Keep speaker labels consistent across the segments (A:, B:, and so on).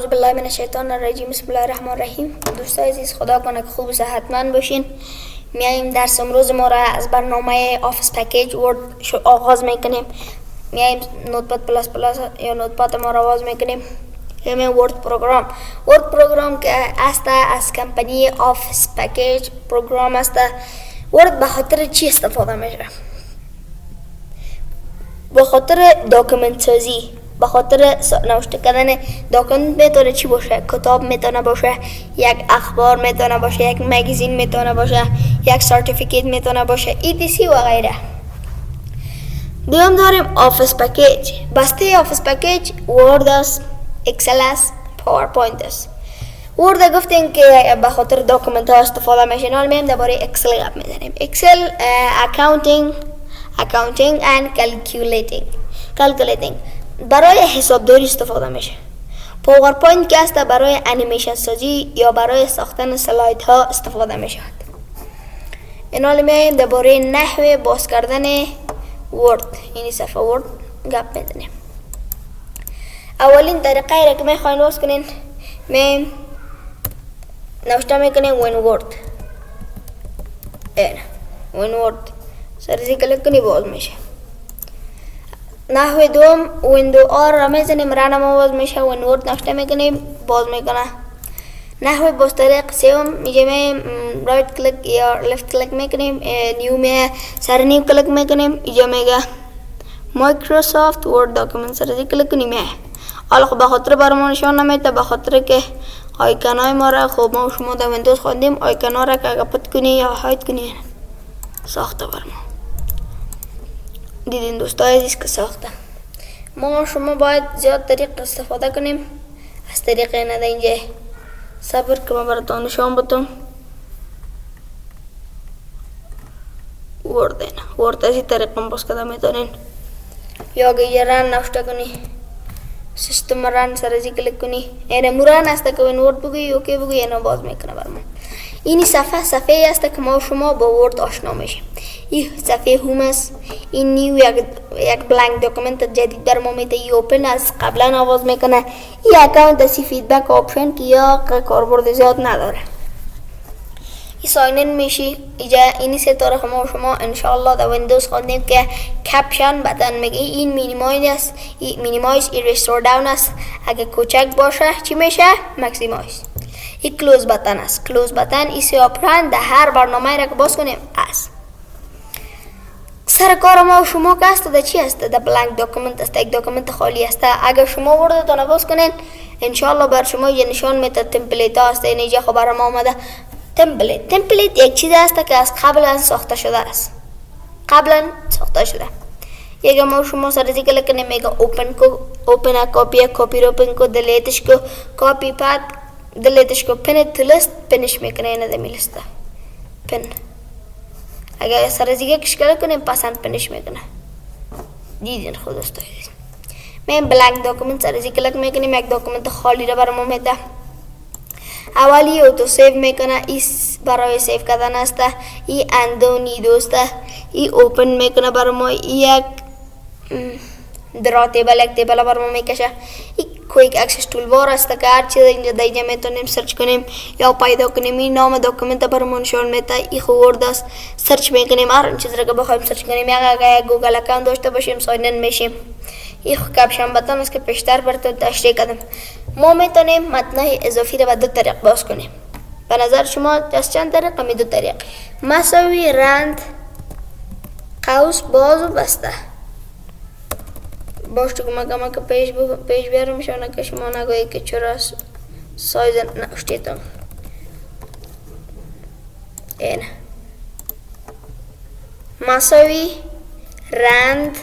A: بالله من الشیطان الرجیم. بسم الله الرحمن الرحیم. دوستای عزیز، خدا کنه که خوب و صحتمند باشین. میایم درس امروز ما را از برنامه آفیس پکیج ورد آغاز میکنیم. میایم نوتپاد پلاس پلاس یا نوتپاد ما را آغاز میکنیم. همین ورد پروگرام که است از کمپانی آفیس پکیج پروگرام است. ورد به خاطر چی استفاده میشه؟ به خاطر داکومنت سازی، به خاطر نوشته کردن داکومنت. میتونه چی باشه؟ کتاب میتونه باشه، یک اخبار میتونه باشه، یک مگزین میتونه باشه، یک سرتیفیکیت میتونه باشه، ETC و غیره. دوم داریم آفیس پکیج. بسته آفیس پکیج ورد است، اکسل است، پاورپوینت است. ورد گفتیم که به خاطر داکومنت ها استفاده میشه. حالا میایم درباره اکسل گپ میزنیم. اکسل accounting and calculating برای حسابداری استفاده میشه. پاورپوینت که است برای انیمیشن سازی یا برای ساختن سلاید ها استفاده میشه. این حال میایم درباره نحوه باز کردن ورد، یعنی صفحه ورد گپ میزنیم. اولین طریقه را که میخواین باز کنین، میایم نوشته میکنیم وین ورد سرزی کلیک کنی باز میشه. نحوه دوم ویندو آر را میزنیم، رنم باز میشه. وین ورد نوشته میکنیم باز میکنه. نحوه باز طریق سوم میگیم رایت کلیک یا لفت کلیک میکنیم، نیو می سر نیو کلیک میکنیم. اینجا میگه مایکروسافت ورد داکومنت سرزی کلیک کنیم. حالا خب به خاطر برامون نشان نمیده، به خاطر که آیکن های ما را خب ما شما در ویندوز خواندیم، آیکن ها را که اگه پت کنی یا هاید کنی ساخته برام. دیدین دوستای عزیز که ساخته. ما شما باید زیاد طریق استفاده کنیم. از طریق نده اینجا صبر که من براتون نشان بدم. ورد از این طریق هم باز کده میتونین. یا اگه یه رن نوشته کنی، سیستم رن سرزی کلیک کنی، اینه مورن است که این ورد بگوی اوکی بگوی، اینو باز میکنه برام. این صفحه است که ما شما با ورد آشنا میشیم. این صفحه هوم است. این نیو یک بلانک داکومنت جدید بر ما میده. این اوپن است، قبلا آواز میکنه. این اکاونت است، فیدبک آپشن که یا کاربرد زیاد نداره. این ساین این میشی. اینجا این سه طرح ما شما انشاءالله در ویندوز خواندیم که کپشن بتن میگه. این مینیمایز است، این مینیمایز، این ریستور داون است. اگه کوچک باشه چی میشه؟ مکسیمایز. این کلوز بتن است. کلوز بتن ایسی آپرند در هر برنامه را که باز کنیم است. سر کار ما و شما که است در چی است؟ در بلانک داکومنت است، یک داکومنت خالی است. اگر شما وردتون باز کنین انشاءالله بر شما یه نشان میده تمپلیت ها است. اینجا خبر ما آمده تمپلیت یک چیز است که از قبل از ساخته شده است. قبلا ساخته شده. یک ما شما سرزی کلیک کنیم میگه اوپن کپی رو اوپن کو، دلیتش کو، کپی پد دلیتش کو، پن تو لیست پنش میکنه. اینه دمی لیسته پن. اگر سرزی کلیک کنیم پسند پنش میکنه. دیدین خود دوستای عزیز. من بلانک داکومنت سرزی کلیک میکنیم، یک داکومنت خالی را برام میده. اولی اوتو سیو میکنه، ای برای سیو کردن است. ای اندونی دوسته. ای اوپن میکنه برام. یک درا تیبل، یک تیبل برام میکشه. ای کویک اکسس تول بار است که هر چیز اینجا دیگه میتونیم سرچ کنیم یا پیدا کنیم. این نام داکومنت برام نشون میده. ای ورد است، سرچ میکنیم هر چیز را که بخوایم سرچ کنیم. یا اگه گوگل اکانت داشته باشیم ساین این میشیم. این کپشن بتن است که پیشتر براتون تشریح کردم. ما میتونیم متن اضافی را به دو طریق باز کنیم. به نظر شما از چند طریق؟ می دو طریق. مساوی، رند، قوس، باز و بسته. باش تو کمک که پیش بیارم شما که شما نگویی که چرا سایز نوشتیتم. این مساوی، رند،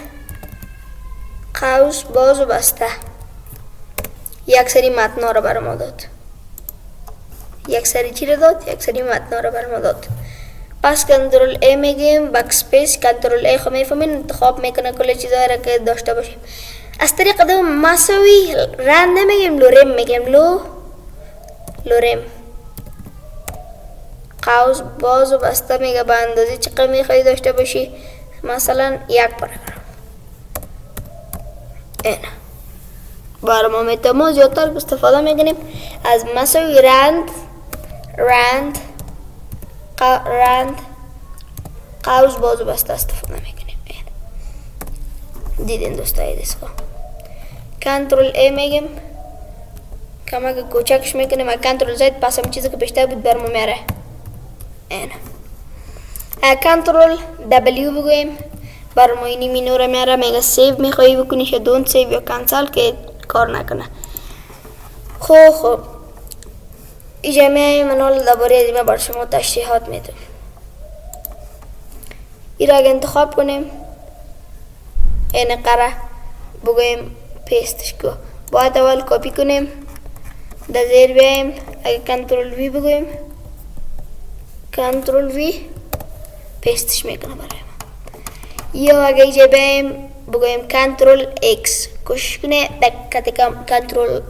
A: قوس، باز و بسته. یک سری متن را بر ما داد. یک سری چی را داد؟ یک سری متن را بر ما داد. پس کنترل ای میگیم، بک اسپیس، کنترل ای خب میفهمین انتخاب میکنه کل چیزایی را که داشته باشیم. از طریق دوم مساوی، رند نمیگیم، لورم میگیم. لورم. قوس، باز و بسته میگه به اندازه چقدر میخوایی داشته باشی. مثلا یک پاراگراف. این برای ما میتونه. ما زیادتر استفاده میکنیم از مساوی رند قوس باز و بسته استفاده میکنیم. دیدین دوستای دستگاه. کنترل ای میگیم کمک کوچکش میکنیم. کنترل زد پس هم چیزی که بیشتر بود بر ما میاره. کنترل دبلیو بگویم بر ما اینی مینوره میاره. میگه سیو میخوایی بکنیش یا دونت سیو یا کنسل که کار نکنه. خب اینجا میایم منال درباره ازیمه بر شما تشریحات میدم. این را اگه انتخاب کنیم این قره بگویم پیستش کو. باید اول کپی کنیم در زیر بیایم. اگه کنترل وی بگویم کنترل وی پیستش میکنه برای ما. یا اگه اینجا بیایم بگویم کنترل ایکس کوشش کنه دقیقا کنترل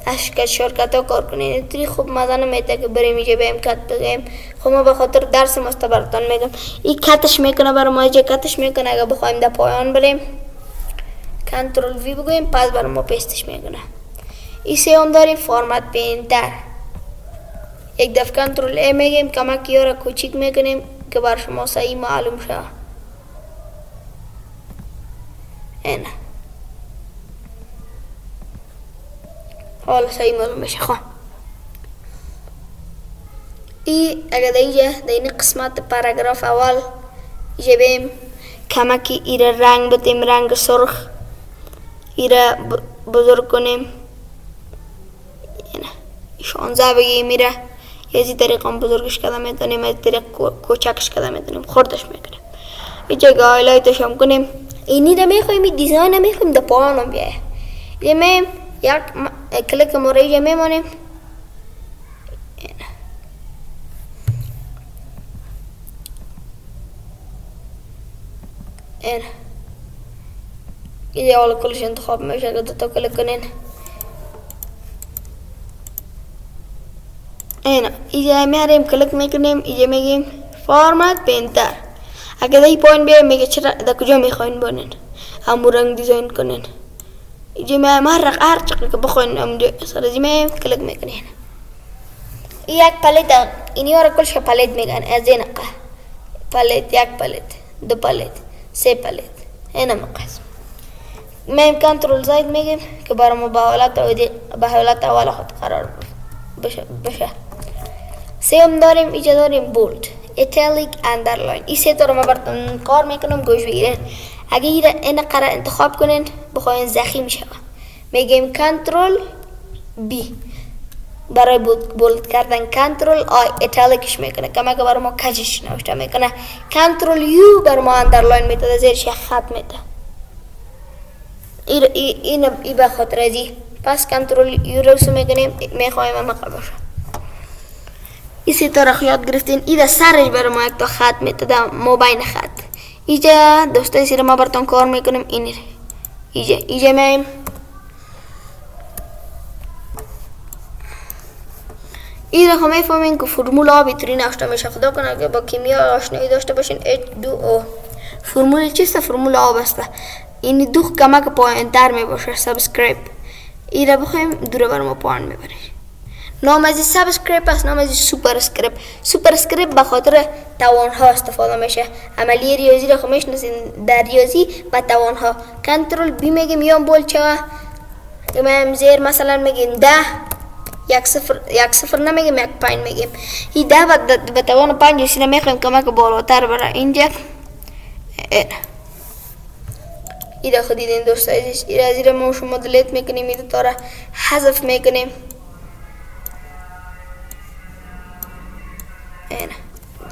A: اشکال شرکت ها کار کنه. اینطوری خوب مزه نمیده که بریم اینجا بیم کت بگیم. خب ما به خاطر درس مستبرتان میگم این کتش میکنه برای ما. اینجا کتش میکنه. اگه بخوایم در پایان بریم کنترل وی بگویم پس برای ما پیستش میکنه. این سوم داریم فرمت پینتر. یک دفعه کنترل ای میگیم کمک یا را کوچیک میکنیم که بر شما صحیح معلوم شه. اینه حالا صحیح معلوم بشه. خب ای اگر در این قسمت پاراگراف اول اینجا بیم کمکی ایره رنگ بدیم. رنگ سرخ ایره بزرگ کنیم. 16 بگیم میره. از این طریق هم بزرگش کده میتونیم. از طریق کوچکش کده میتونیم. خردش میکنیم. اینجا هایلایتش هم کنیم. اینی را میخواییم این دیزاین میخواییم در پایان هم بیایه. اینجا میم یک کلیک موره اینجا میمانیم. اینجا حالا کلش انتخاب میشه که دوتا کلیک کنین. اینجا میاریم کلیک میکنیم. اینجا میگیم فرمت پینتر. اگه در این پایین بیایم میگه چرا در کجا میخواین بانین همون رنگ دیزاین کنین. اینجا میایم هر چقدر که بخواین همونجا سرازی میایم کلیک میکنین. این یک پلیت اینی ها را کلش که پلیت میگن. از این پلیت یک پلیت دو پلیت سه پلیت این هم قسم. میایم کنترل زاید میگیم که برای ما به حالت اول خود قرار بشه. سوم داریم اینجا داریم بولد ایتالیک اندرلاین. این سه تا رو ما براتون کار میکنم گوش بگیرین. اگه این قرار انتخاب کنین بخواین زخیم شه میگیم کنترل بی برای بولد کردن. کنترل آی ایتالیکش میکنه کمک برای ما کجش نوشته میکنه. کنترل یو برای ما اندرلاین میده زیرش خط میده. این به خاطر ازی پس کنترل یو رو میکنیم. میخوایم مقابل باشه. این سه تا را یاد گرفتین. این سرش برای ما یک تا خط میده مابین خط. اینجا دوستای سیر ما براتون کار میکنیم. اینجا میایم این را همه فهمین که فرمول آبی تری نوشته میشه. خدا کنه که با کیمیا آشنایی داشته باشین. H2O فرمول چیست؟ فرمول آب است. این دو کمک پایین تر میباشه. سبسکرایب این را بخوایم دوره بر ما پایین میبره. نام از سبسکرایب است. نام از سوپرسکرایب به خاطر توان ها استفاده میشه. عملی ریاضی را خمیش نسین در ریاضی با توان ها. کنترل بی میگیم یا بول چه میگیم زیر مثلا میگیم 10 یک صفر نمیگیم یک پنج میگیم. این 10 به توان 5 اسی نمیخوایم کمک بالاتر بره. اینجا این را خود دیدین دوستای این را زیر ما شما دلیت میکنیم. این تا را حذف میکنیم.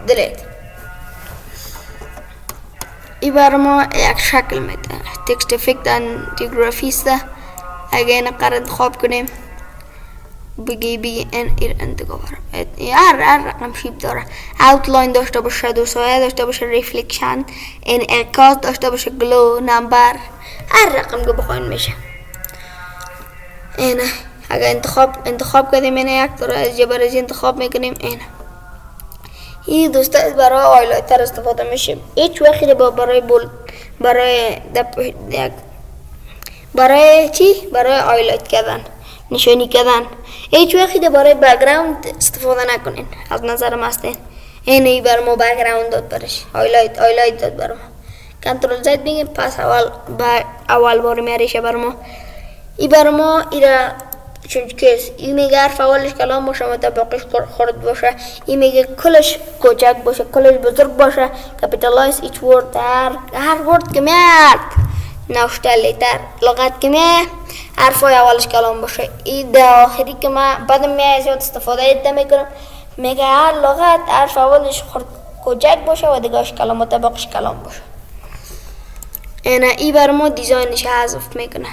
A: دلیت این برای ما یک شکل میده. تکست افکت انتیگرافی است. اگه این قرار انتخاب کنیم بگی این انتگاه هر رقم شیب داره. اوتلاین داشته باشه، دو سایه داشته باشه، ریفلکشن، انعکاس داشته باشه، گلو، نمبر، هر رقم که بخواین میشه. اینه اگه انتخاب کردیم اینه یک طور از جبرازی انتخاب میکنیم. این دوستا برای هایلایتر استفاده میشه. هیچ وقتی برای برای چی؟ برای هایلایت کردن، نشانی کردن. هیچ وقت برای بک‌گراند استفاده نکنین، از نظرم هستین. اینی بر ما بک‌گراند داد برش، هایلایت داد بر ما. کنترل زد میگیم، پس اول بار میاریشه بر ما. ای بر ما ایرا چون کس این میگه حرف اولش کلام باشه، مطابقش خرد باشه. این میگه کلش کوچک باشه، کلش بزرگ باشه. کپیتالایز ایچ ورد، هر ورد که میاد نوشته لیتر لغت که میاد حرفای اولش کلام باشه. این در آخری که من بعد میاد زیاد استفاده ایده میکنم، میگه هر لغت حرف اولش خرد کوچک باشه و دیگهش کلام مطابقش کلام باشه. ای بر ما دیزاینش حذف میکنه.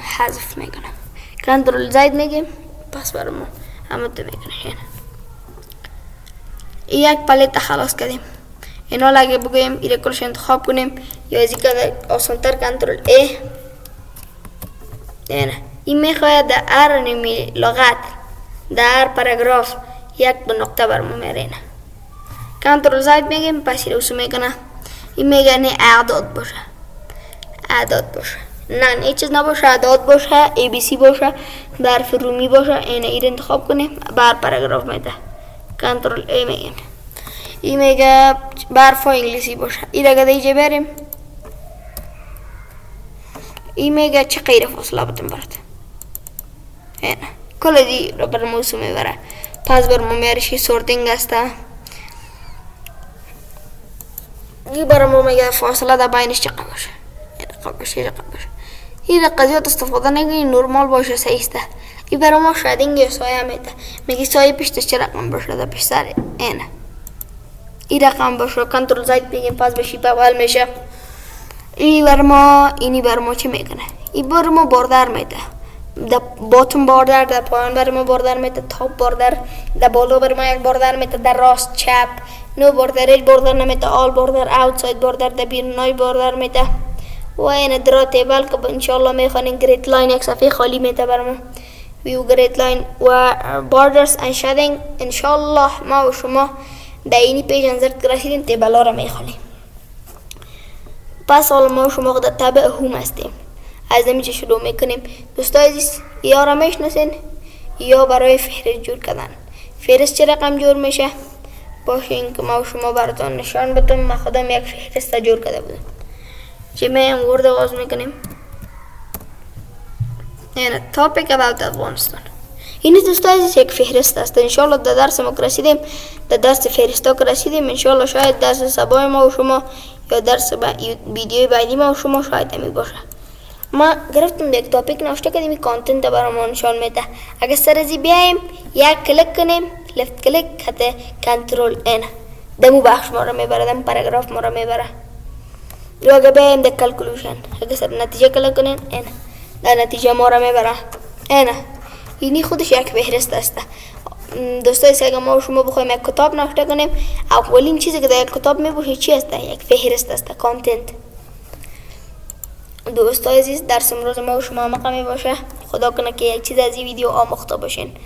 A: کنترل زید میگیم، پس بر ما همه تو میکنه. یک پلیت خلاص کردیم. اینا اگه بگویم ایره کلش انتخاب کنیم یا ازی که آسانتر کنترل ای. این میخواید در هر نمی لغت در هر پاراگراف یک دو نقطه بر ما میرینه. کنترل زید میگیم، پس ایره اوسو میکنه. این میگه نه اعداد باشه، نه هیچ چیز نباشه، اعداد باشه، ABC باشه، حرف رومی باشه. این انتخاب کنیم، بر پاراگراف میده. کنترل ای میگیم. این میگه حرف انگلیسی باشه. این اگه دیگه بریم، این میگه چه غیر فاصله بتون برد. کل دی رو بر موسو میبره. پس بر ما میارشی سورتینگ هسته. این بر ما میگه فاصله در بینش چقدر باشه. این قضیات استفاده نگی، نرمال باشه، سیسته. این برای ما شدینگ یا سایه میده. میگی سایه پیشتش چه رقم باشه، در پیش سر اینه این رقم باشه. کنترل زید بگیم، پس به شیپ اول میشه. اینی بر ما چی میکنه؟ این بر ما باردر میده. در باتم باردر، در پایان بر ما باردر میده. تاپ باردر، در بالا بر ما یک باردر میده. در راست چپ نو باردر، هیچ باردر نمیده. آل باردر، اوتساید باردر، در بیرونای باردر میده. و این درا تیبل که انشالله میخوانین گریت لاین یک صفحه خالی میده برام. ویو گریت لاین و باردرز and shading انشالله ما و شما در اینی پیج انزرد رسیدین تیبل ها را میخوانیم. پس حالا ما و شما در تبع هم هستیم. از نمیچه شروع میکنیم. دوستای عزیز، یا را میشناسین یا برای فهرست جور کردن. فهرست چه رقم جور میشه؟ باشین که ما و شما براتون نشان بدم. ما خودم یک فهرست جور کرده بودم. چه میم ورد آغاز میکنیم. اینه topic about افغانستان. این دوستای عزیز یک فهرست است. انشالله در درس ما رسیدیم، در درس فهرستا که رسیدیم. انشالله شاید درس سبای ما و شما یا درس ویدیوی بعدی ما و شما شاید همی باشه. ما گرفتیم یک تاپیک نوشته کردیم، کانتنت برام نشان میده. اگه سر ازی بیایم یک کلیک کنیم، لفت کلیک حتی کنترل این دمو بخش ما رو میبره، دمو پاراگراف ما رو میبره. یا اگه بیایم در کلکولوشن، اگه سر نتیجه کلیک کنین این در نتیجه ما رو میبره. اینی خودش یک فهرست است. دوستای عزیز، اگه ما و شما بخوایم یک کتاب نوشته کنیم، اولین چیزی که در یک کتاب میباشه چی است؟ یک فهرست است، کانتنت. دوستای عزیز، درس امروز ما و شما مقامی باشه. خدا کنه که یک چیز از این ویدیو آموخته باشین.